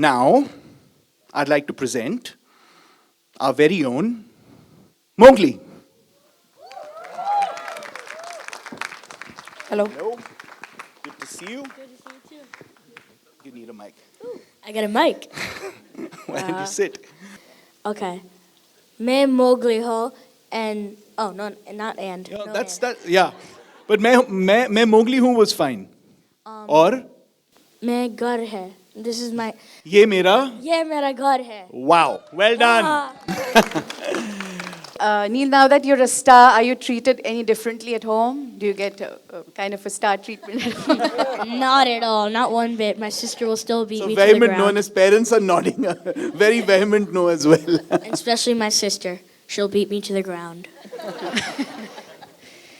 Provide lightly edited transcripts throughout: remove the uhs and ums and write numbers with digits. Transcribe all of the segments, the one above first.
Now, I'd like to present our very own Mowgli. Hello. Hello. Good to see you. Good to see you too. You need a mic. I got a mic. Why don't you sit? Okay. मैं Mowgli ho and oh no, not and. Yeah, no that's and. that. Yeah. But मैं Mowgli हूँ was fine. और मैं घर है. This is my. ये मेरा. ये मेरा घर है. Wow. Well done. Neil, now that you're a star, are you treated any differently at home? Do you get kind of a star treatment at home? Not at all. Not one bit. My sister will still beat So me to the vehement no, and ground. his parents are nodding. Very vehement no as well. And especially my sister. She'll beat me to the ground.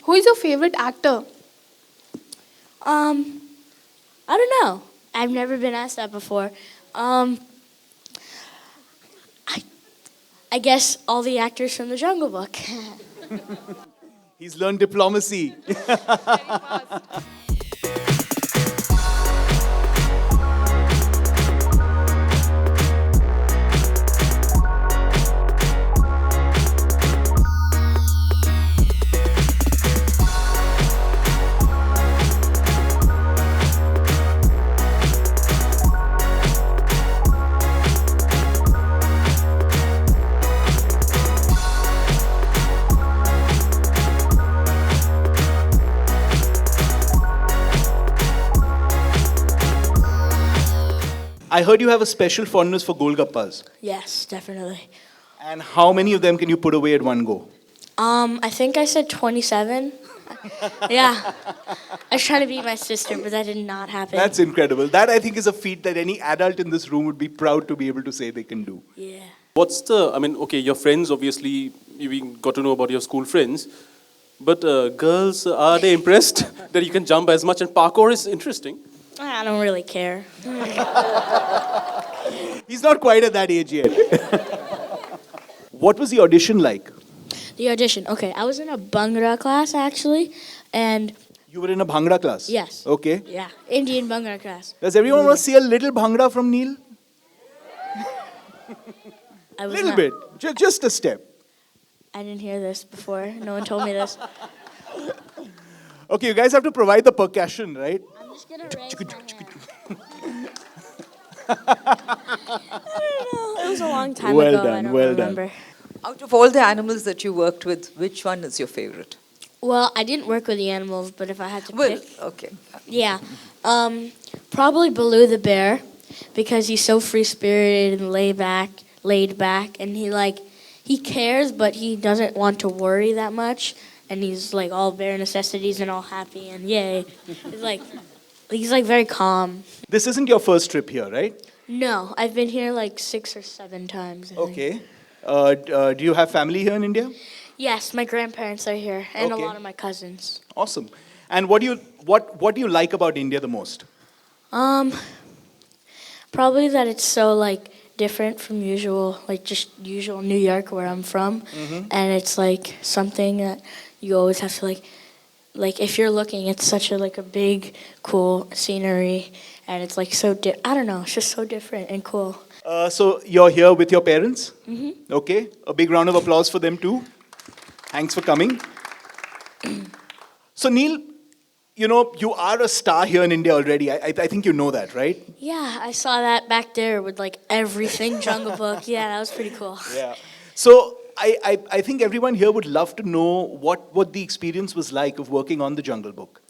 Who is your favorite actor? I don't know. I've never been asked that before. I guess all the actors from the Jungle Book. He's learned diplomacy. I heard you have a special fondness for Golgappas. Yes, definitely. And how many of them can you put away at one go? I think I said 27. Yeah. I was trying to beat my sister, but that did not happen. That's incredible. That I think is a feat that any adult in this room would be proud to be able to say they can do. Yeah. What's the, I mean, okay, your friends, obviously, we got to know about your school friends, but girls, are they impressed that you can jump as much? And parkour is interesting. I don't really care. He's not quite at that age yet. What was the audition like? The audition. Okay, I was in a Bhangra class actually, and You were in a Bhangra class? yes. Okay. Yeah, Indian Bhangra class. Does everyone want to see a little Bhangra from Neil? I A was little not- bit. Just a step. I didn't hear this before. No one told me this. Okay, you guys have to provide the percussion, right? I'm just gonna raise my hand. It was a long time Well ago. done, I don't well done. remember. Out of all the animals that you worked with, which one is your favorite? Well, I didn't work with the animals, but if I had to Well, pick, okay. yeah, probably Baloo the bear, because he's so free spirited and laid back, and he cares, but he doesn't want to worry that much, and he's like all bare necessities and all happy and yay. He's like very calm. This isn't your first trip here, right? No, I've been here like 6 or 7 times. I think. Okay. Do you have family here in India? Yes, my grandparents are here, and Okay. a lot of my cousins. Awesome. And what do you like about India the most? Probably that it's so like different from usual, like just usual New York where I'm from, and it's like something that you always have to like if you're looking, it's such a big, cool scenery, and it's like so I don't know, it's just so different and cool. So you're here with your parents? Mm-hmm. Okay. A big round of applause for them too. Thanks for coming. So Neil, you are a star here in India already. I think you know that, right? Yeah, I saw that back there with like everything Jungle Book. Yeah, that was pretty cool. Yeah. So I think everyone here would love to know what the experience was like of working on the Jungle Book.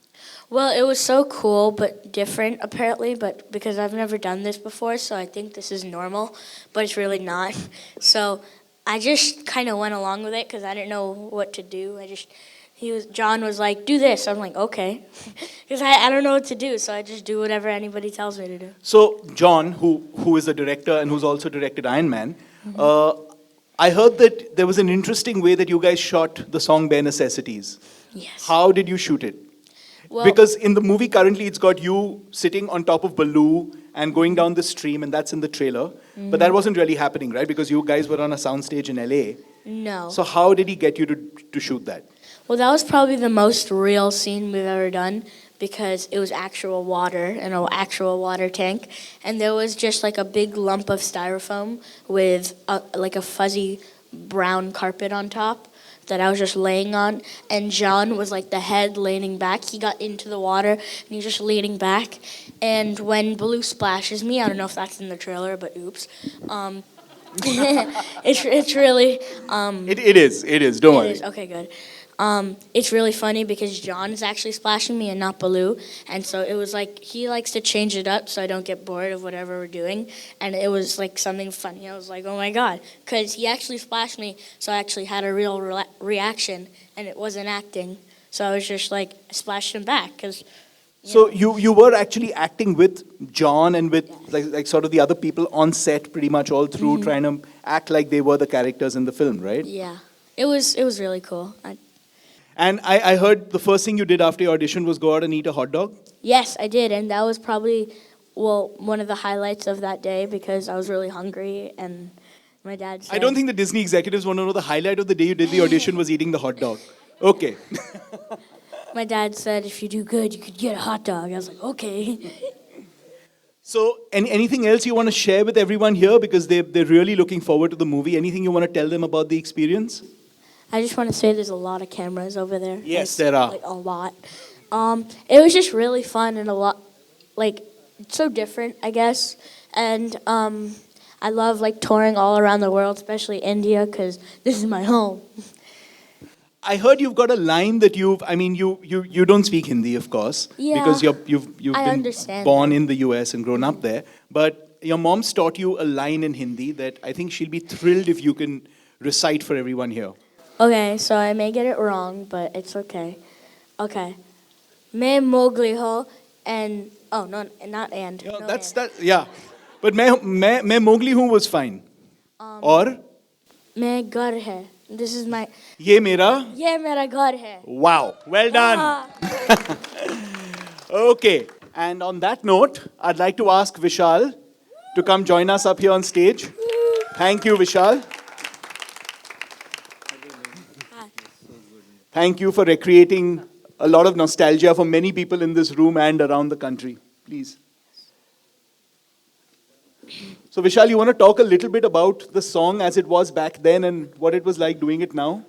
Well, it was so cool, but different apparently, but because I've never done this before, so I think this is normal, but it's really not. So I just kind of went along with it because I didn't know what to do. John was like, do this. I'm like, okay. Because I don't know what to do, so I just do whatever anybody tells me to do. So John, who is a director and who's also directed Iron Man, I heard that there was an interesting way that you guys shot the song Bare Necessities. Yes. How did you shoot it? Well, Because in the movie currently it's got you sitting on top of Baloo and going down the stream, and that's in the trailer. But that wasn't really happening, right? Because you guys were on a soundstage in LA. no. So how did he get you to shoot that? Well, that was probably the most real scene we've ever done because it was actual water in an actual water tank, and there was just like a big lump of styrofoam with like a fuzzy brown carpet on top that I was just laying on, and John was like the head leaning back. He got into the water and he was just leaning back. And when Baloo splashes me, I don't know if that's in the trailer, but oops. It's really It is. Don't it worry. is. Okay, good. It's really funny because John is actually splashing me and not Baloo, and so it was like he likes to change it up so I don't get bored of whatever we're doing, and it was like something funny. I was like, oh my god, because he actually splashed me, so I actually had a real reaction, and it wasn't acting. So I was just like splashed him back because. So you were actually acting with John and with like sort of the other people on set pretty much all through, trying to act like they were the characters in the film, right? Yeah, it was really cool. And I heard the first thing you did after your audition was go out and eat a hot dog. Yes, I did, and that was probably one of the highlights of that day because I was really hungry, and my dad said. I don't think the Disney executives want to know the highlight of the day you did the audition was eating the hot dog. Okay. My dad said, if you do good, you could get a hot dog. I was like, okay. So anything else you want to share with everyone here, because they're really looking forward to the movie? Anything you want to tell them about the experience? I just want to say there's a lot of cameras over there. Yes, there are. Like a lot. It was just really fun and a lot, like, so different, I guess. And I love like touring all around the world, especially India, because this is my home. I heard you've got a line that you don't speak Hindi, of course, Yeah, because you've I been understand born that. in the US and grown up there. But your mom's taught you a line in Hindi that I think she'll be thrilled if you can recite for everyone here. Okay, so I may get it wrong, but it's okay. Okay. Main Mowgli ho and oh no, not and. Yeah, no that's and. that. Yeah, but मैं Mowgli हूँ was fine. और Main ghar hai. This is my. ये मेरा. Ye mera ghar hai. Wow, well done. Ah. Okay, and on that note, I'd like to ask Vishal to come join us up here on stage. Thank you, Vishal. Thank you for recreating a lot of nostalgia for many people in this room and around the country. Please. So, Vishal, you want to talk a little bit about the song as it was back then and what it was like doing it now?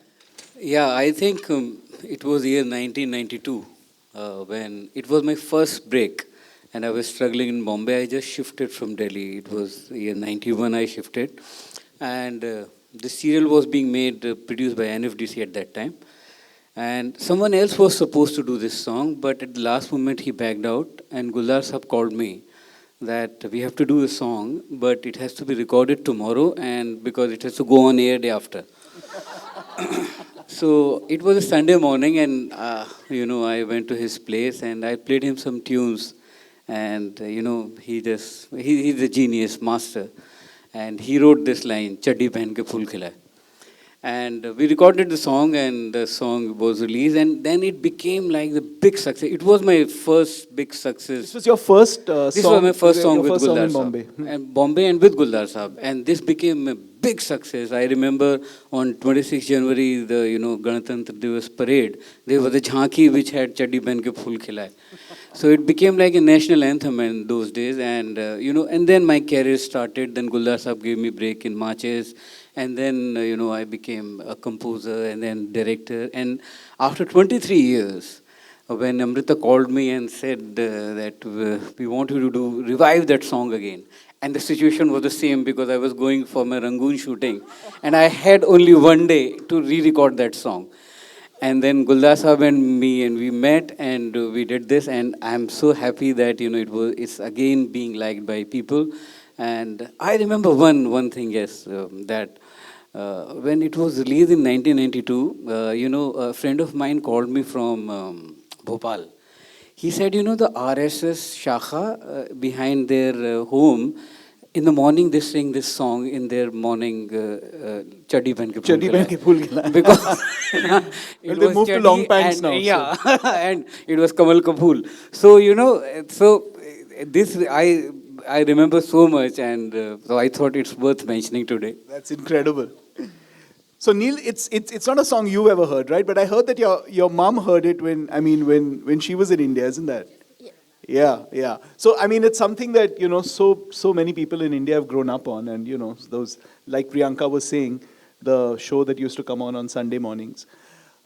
Yeah, I think it was year 1992 when it was my first break and I was struggling in Bombay. I just shifted from Delhi. It was year 91 I shifted, and the serial was being made, produced by NFDC at that time. And someone else was supposed to do this song, but at the last moment he backed out, and Guldar Sahab called me that we have to do a song, but it has to be recorded tomorrow, and because it has to go on air day after. So it was a Sunday morning, and I went to his place and I played him some tunes, and he's a genius, master, and he wrote this line, "Chaddi pehan ke phool khilay." And we recorded the song, and the song was released, and then it became like the big success. It was my first big success. This was your first song? This was my first song your with first song Guldar in Sahab. Bombay. And Bombay and with Guldar Sahab. And this became a big success. I remember on 26 January, the Ganatantra Divas parade, there was a jhanki which had Chaddi Pehan ke Phool Khilay. So it became like a national anthem in those days. And, and then my career started. Then Guldar Sahab gave me break in Marches. And then, I became a composer and then director. And after 23 years, when Amrita called me and said that we want you to revive that song again. And the situation was the same because I was going for my Rangoon shooting. And I had only one day to re-record that song. And then Guldar Sahab and me, and we met and we did this. And I'm so happy that, it's again being liked by people. And I remember one thing, yes, that when it was released in 1992, a friend of mine called me from Bhopal. He said, the RSS Shakha behind their home, in the morning they sing this song in their morning, Chaddi Pehan ke Phool Chaddi Pehan ke Phool Khilay. Because Well, they moved to Chaddi long pants and, now, Yeah, and it was Kamal Kapoor. So, this I remember so much, and so I thought it's worth mentioning today. That's incredible. So Neil, it's not a song you've ever heard, right? But I heard that your mom heard it when she was in India, isn't that? Yeah. So I mean, it's something that so many people in India have grown up on, and those, like Priyanka was saying, the show that used to come on Sunday mornings.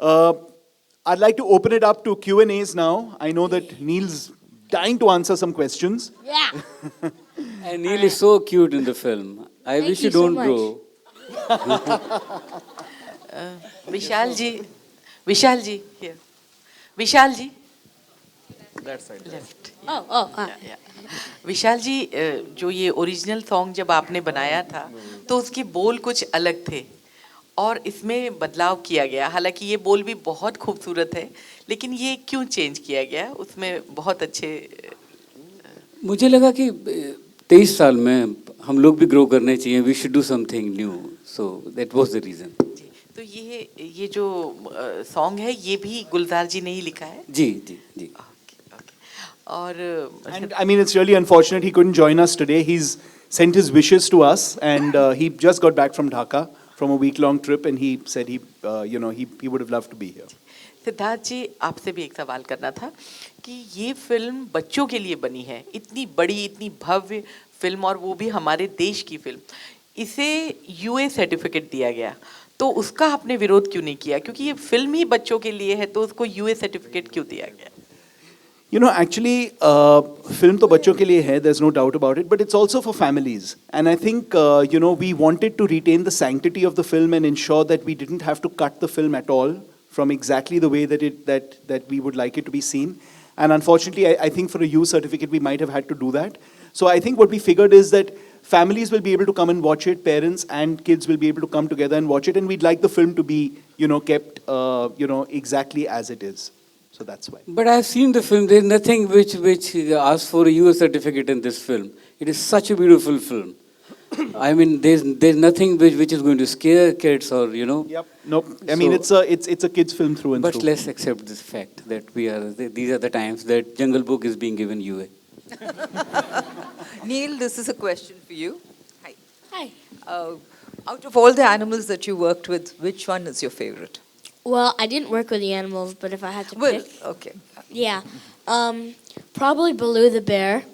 I'd like to open it up to Q&As now. I know that Neil's dying to answer some questions. Yeah. And Neil is so cute in the film. I Thank wish you you so don't much. grow. Vishal ji, here. Vishal ji. That side. Left. Oh. विशाल जी जो ये original song जब आपने बनाया था तो उसके बोल कुछ अलग थे और इसमें बदलाव किया गया, हालांकि ये बोल भी बहुत खूबसूरत है, लेकिन ये क्यों चेंज किया गया? उसमें बहुत अच्छे मुझे लगा कि 23 साल में हम लोग भी ग्रो करने चाहिए. We should do something new. So that was the reason. जी, तो ये जो सॉन्ग है ये भी गुलजार जी ने ही लिखा है? जी. And I mean, it's really unfortunate he couldn't join us today. He's sent his wishes to us, and he just got back from Dhaka from a week-long trip, and he said he would have loved to be here. Siddharth जी, आपसे भी एक सवाल करना था कि ये film बच्चों के लिए बनी है, इतनी बड़ी, इतनी भव्य फिल्म, और वो भी हमारे देश की फिल्म, इसे यूए सर्टिफिकेट दिया गया, तो उसका आपने विरोध क्यों नहीं किया? क्योंकि ये फिल्म ही बच्चों के लिए है, तो उसको यूए सर्टिफिकेट क्यों दिया गया? Actually, film to bachcho ke liye hai, there's no doubt about it, but it's also for families. And I think, we wanted to retain the sanctity of the film and ensure that we didn't have to cut the film at all from exactly the way that we would like it to be seen. And unfortunately, I think for a U certificate, we might have had to do that. So I think what we figured is that families will be able to come and watch it, parents and kids will be able to come together and watch it, and we'd like the film to be, kept, exactly as it is. So that's why. But I have seen the film. There is nothing which asks for a US certificate in this film. It is such a beautiful film. I mean, there's nothing which is going to scare kids or Yep. Nope. I mean, it's a kids film through and But through. let's accept this fact that these are the times that Jungle Book is being given UA. Neil, this is a question for you. Hi. Hi. Out of all the animals that you worked with, which one is your favorite? Well, I didn't work with the animals, but if I had to Well, pick, okay. yeah, probably Baloo the bear,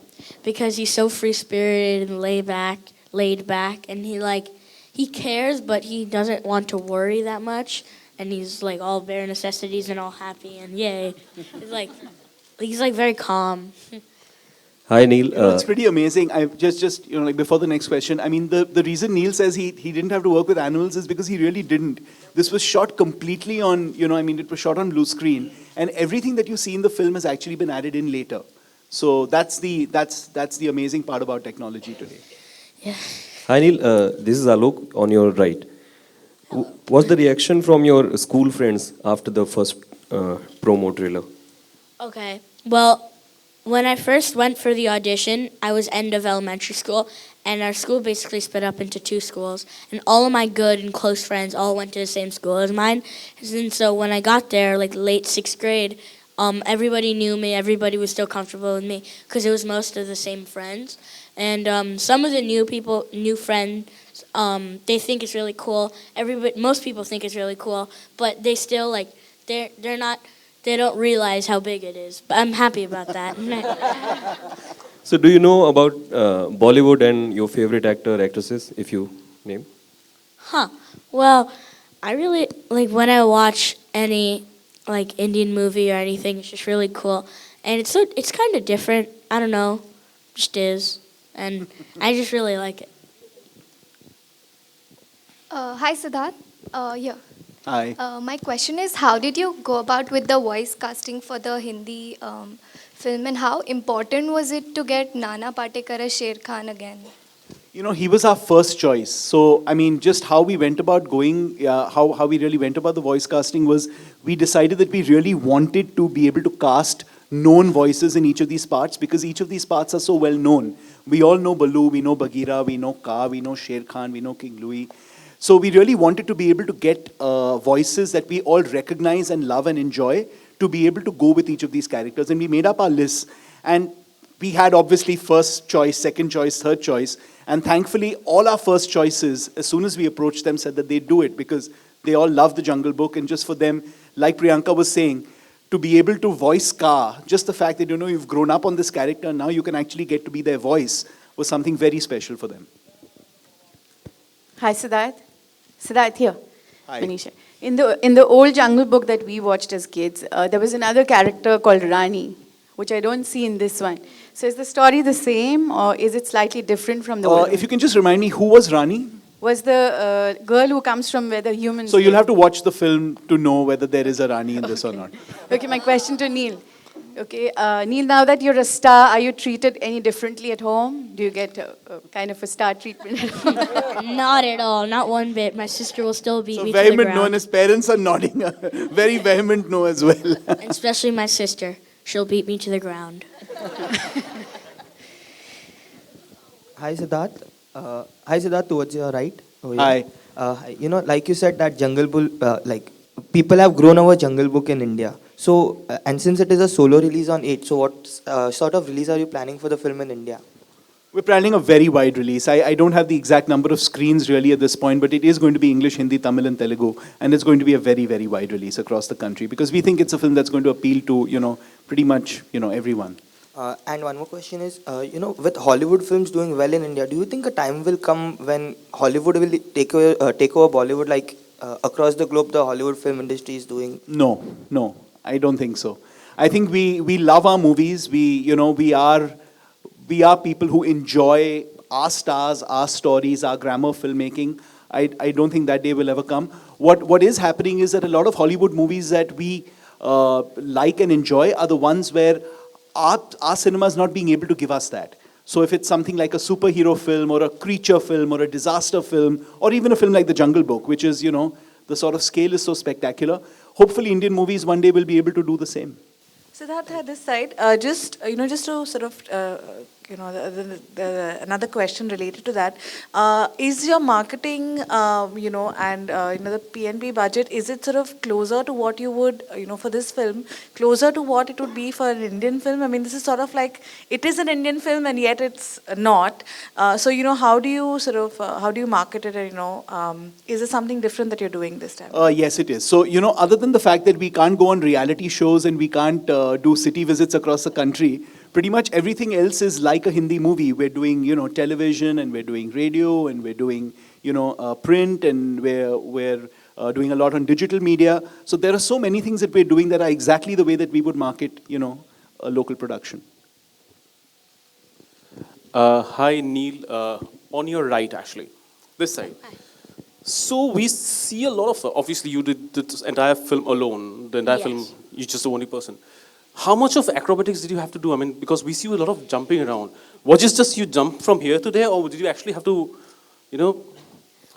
because he's so free-spirited and laid back, and he cares, but he doesn't want to worry that much, and he's like all bare necessities and all happy and yay. He's like very calm. Hi, Neil. It's pretty amazing. I just before the next question, I mean, the reason Neil says he didn't have to work with animals is because he really didn't. This was shot completely on, it was shot on blue screen, and everything that you see in the film has actually been added in later. So that's the amazing part about technology today. Yeah. Hi, Neil. This is Alok on your right. What's the reaction from your school friends after the first promo trailer? Okay. Well, when I first went for the audition, I was end of elementary school, and our school basically split up into two schools, and all of my good and close friends all went to the same school as mine. And so when I got there, like late 6th grade, everybody knew me, everybody was still comfortable with me, because it was most of the same friends. And some of the new friends, they think it's really cool. Most people think it's really cool, but they still they don't realize how big it is. But I'm happy about that. So, do you know about Bollywood and your favorite actor, actresses, if you name? Well, I really when I watch any Indian movie or anything. It's just really cool, and it's kind of different. I don't know, just is, and I just really like it. Hi, Siddharth. Yeah. Hi. My question is, how did you go about with the voice casting for the Hindi film, and how important was it to get Nana Patekar as Sher Khan again? He was our first choice. So, I mean, just how we went about how we really went about the voice casting was, we decided that we really wanted to be able to cast known voices in each of these parts, because each of these parts are so well known. We all know Baloo, we know Bagheera, we know Kaa, we know Sher Khan, we know King Louis. So we really wanted to be able to get voices that we all recognize and love and enjoy to be able to go with each of these characters. And we made up our lists. And we had obviously first choice, second choice, third choice. And thankfully, all our first choices, as soon as we approached them, said that they'd do it, because They all love the Jungle Book, and just for them, like Priyanka was saying, to be able to voice Scar, just the fact that you've grown up on this character, now you can actually get to be their voice, was something very special for them. Hi, Siddharth. Siddharth here. Hi. Manisha. In the old Jungle Book that we watched as kids, there was another character called Rani, which I don't see in this one. So is the story the same, or is it slightly different from the old one? If you can just remind me, who was Rani? Was the girl who comes from where the humans So you'll live. have to watch the film to know whether there is a Rani in this or not. Okay, my question to Neil. Okay, Neil, now that you're a star, are you treated any differently at home? Do you get kind of a star treatment at home? Not at all, not one bit. My sister will still beat So me to the vehement no, and ground. his parents are nodding. Very vehement no as well. And especially my sister. She'll beat me to the ground. Hi Siddharth. Towards your right. Over Hi. here. Like you said that Jungle Book, like people have grown over Jungle Book in India. So, and since it is a solo release on 8, so what sort of release are you planning for the film in India? We're planning a very wide release. I don't have the exact number of screens really at this point, but it is going to be English, Hindi, Tamil and Telugu. And it's going to be a very, very wide release across the country because we think it's a film that's going to appeal to, pretty much, everyone. And one more question is, with Hollywood films doing well in India, do you think a time will come when Hollywood will take over Bollywood like across the globe the Hollywood film industry is doing? No, I don't think so. I think we love our movies. We are people who enjoy our stars, our stories, our grammar filmmaking. I don't think that day will ever come. What is happening is that a lot of Hollywood movies that we like and enjoy are the ones where our cinema is not being able to give us that. So if it's something like a superhero film or a creature film or a disaster film or even a film like The Jungle Book, which is, the sort of scale is so spectacular, hopefully Indian movies one day will be able to do the same. Siddharth, at this side, just to sort of, another question related to that, is your marketing, and the PNP budget, is it sort of closer to what you would, for this film, closer to what it would be for an Indian film? I mean, this is sort of like, it is an Indian film and yet it's not. So, how do you market it? Is it something different that you're doing this time? Yes, it is. So, other than the fact that we can't go on reality shows and we can't do city visits across the country, pretty much everything else is like a Hindi movie. We're doing, television and we're doing radio and we're doing, print and we're doing a lot on digital media. So there are so many things that we're doing that are exactly the way that we would market, a local production. Hi, Neil. On your right, actually. This side. Hi. So we see a lot of, obviously you did this entire film alone, the entire Yes. film, you're just the only person. How much of acrobatics did you have to do? I mean, because we see you a lot of jumping around. Was it just you jump from here to there, or did you actually have to,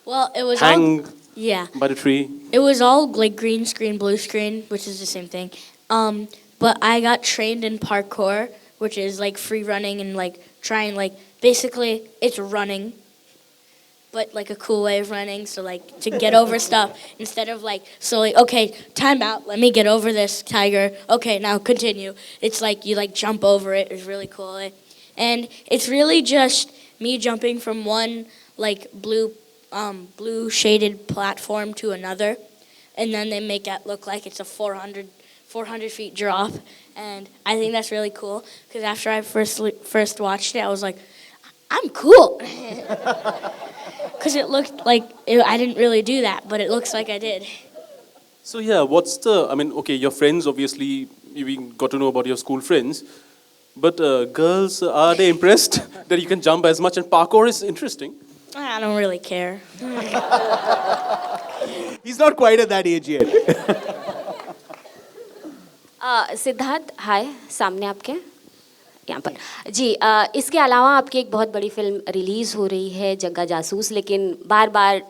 Well, it was hang all, yeah. by the tree? It was all like green screen, blue screen, which is the same thing. But I got trained in parkour, which is like free running and like trying basically it's running, but like a cool way of running. So like to get over stuff instead of okay, time out. Let me get over this tiger. Okay, now continue. It's like you jump over it. It's really cool. And it's really just me jumping from one blue shaded platform to another, and then they make it look like it's a 400 feet drop, and I think that's really cool because after I first watched it, I was like, I'm cool, because it looked like I didn't really do that, but it looks like I did. So yeah, okay, your friends, obviously, we got to know about your school friends, but girls, are they impressed that you can jump as much, and parkour is interesting? I don't really care. He's not quite at that age yet. Siddharth हाय सामने आपके यहाँ पर जी इसके अलावा आपकी एक बहुत बड़ी फिल्म रिलीज़ हो रही है जग्गा जासूस, लेकिन बार बार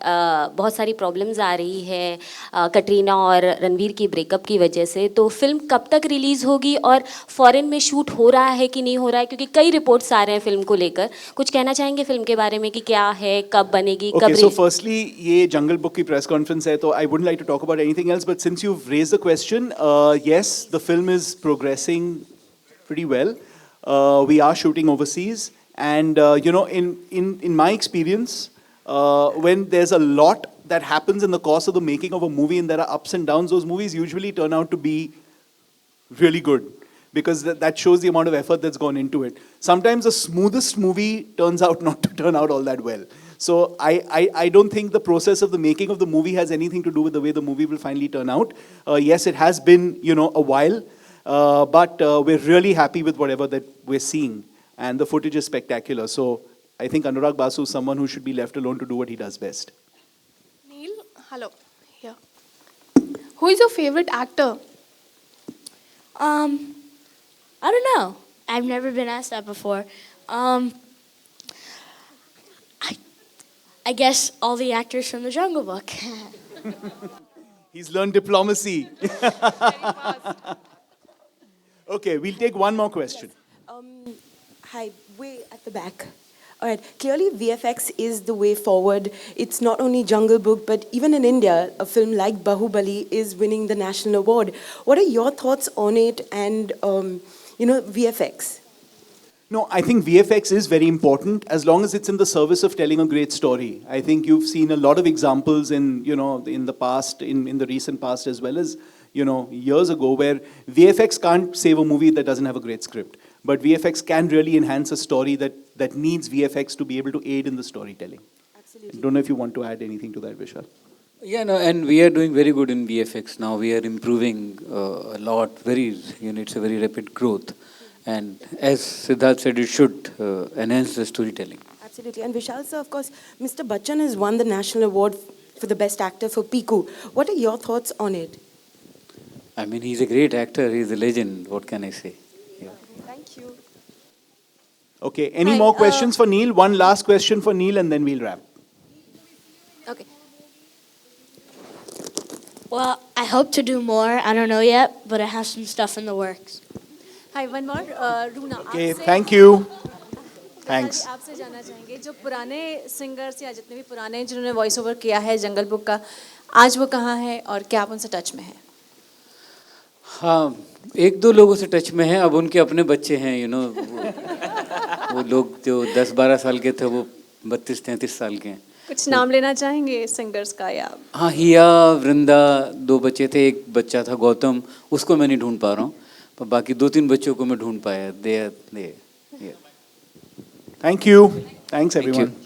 बहुत सारी प्रॉब्लम्स आ रही है कटरीना और रणवीर की ब्रेकअप की वजह से, तो फिल्म कब तक रिलीज़ होगी और फॉरेन में शूट हो रहा है कि नहीं हो रहा है, क्योंकि कई रिपोर्ट्स आ रहे हैं फिल्म को लेकर. कुछ कहना चाहेंगे फिल्म के बारे में कि क्या है, कब बनेगी, कब Okay, so firstly, ये जंगल बुक की प्रेस कॉन्फ्रेंस है, तो I wouldn't like to talk about anything else, but since you've raised the question, yes, the film is progressing pretty well. We are shooting overseas, and in my experience, when there's a lot that happens in the course of the making of a movie and there are ups and downs, those movies usually turn out to be really good because that shows the amount of effort that's gone into it. Sometimes the smoothest movie turns out not to turn out all that well. So I don't think the process of the making of the movie has anything to do with the way the movie will finally turn out. Yes, it has been, a while, but we're really happy with whatever that we're seeing. And the footage is spectacular. So I think Anurag Basu is someone who should be left alone to do what he does best. Neil, hello. Here. Who is your favorite actor? I don't know. I've never been asked that before. I guess all the actors from The Jungle Book. He's learned diplomacy. Okay, we'll take one more question. Hi, way at the back. All right, clearly VFX is the way forward. It's not only Jungle Book, but even in India, a film like Bahubali is winning the national award. What are your thoughts on it and, VFX? No, I think VFX is very important as long as it's in the service of telling a great story. I think you've seen a lot of examples in the past, in the recent past as well as, years ago where VFX can't save a movie that doesn't have a great script. But VFX can really enhance a story that needs VFX to be able to aid in the storytelling. Absolutely. I don't know if you want to add anything to that, Vishal. Yeah, no, and we are doing very good in VFX now. We are improving a lot. It's a very rapid growth. And as Siddharth said, it should enhance the storytelling. Absolutely. And Vishal sir, of course, Mr. Bachchan has won the national award for the best actor for Piku. What are your thoughts on it? I mean, he's a great actor. He's a legend. What can I say? Yeah. Thank you. Okay, any more questions for Neil? One last question for Neil and then we'll wrap. Okay. Well, I hope to do more. I don't know yet, but I have some stuff in the works. Hi, one more. Runa. Okay, thank you. Thanks. आपसे जानना चाहेंगे जो पुराने singers या जितने भी पुराने जिन्होंने वॉइस ओवर किया है जंगल बुक का, आज वो कहाँ है और क्या आप उनसे टच में हैं? हाँ, एक दो लोगों से टच में हैं. अब उनके अपने बच्चे हैं, वो लोग जो 10-12 साल के थे वो 32-33 साल के हैं. कुछ नाम लेना चाहेंगे सिंगर्स का या? हाँ, हिया, वृंदा, 2 बच्चे थे. एक बच्चा था गौतम, उसको मैं नहीं ढूंढ पा रहा हूँ. पर बाकी 2-3 बच्चों को मैं ढूंढ पाया. They are there. Thank you. Thanks everyone. Thank you.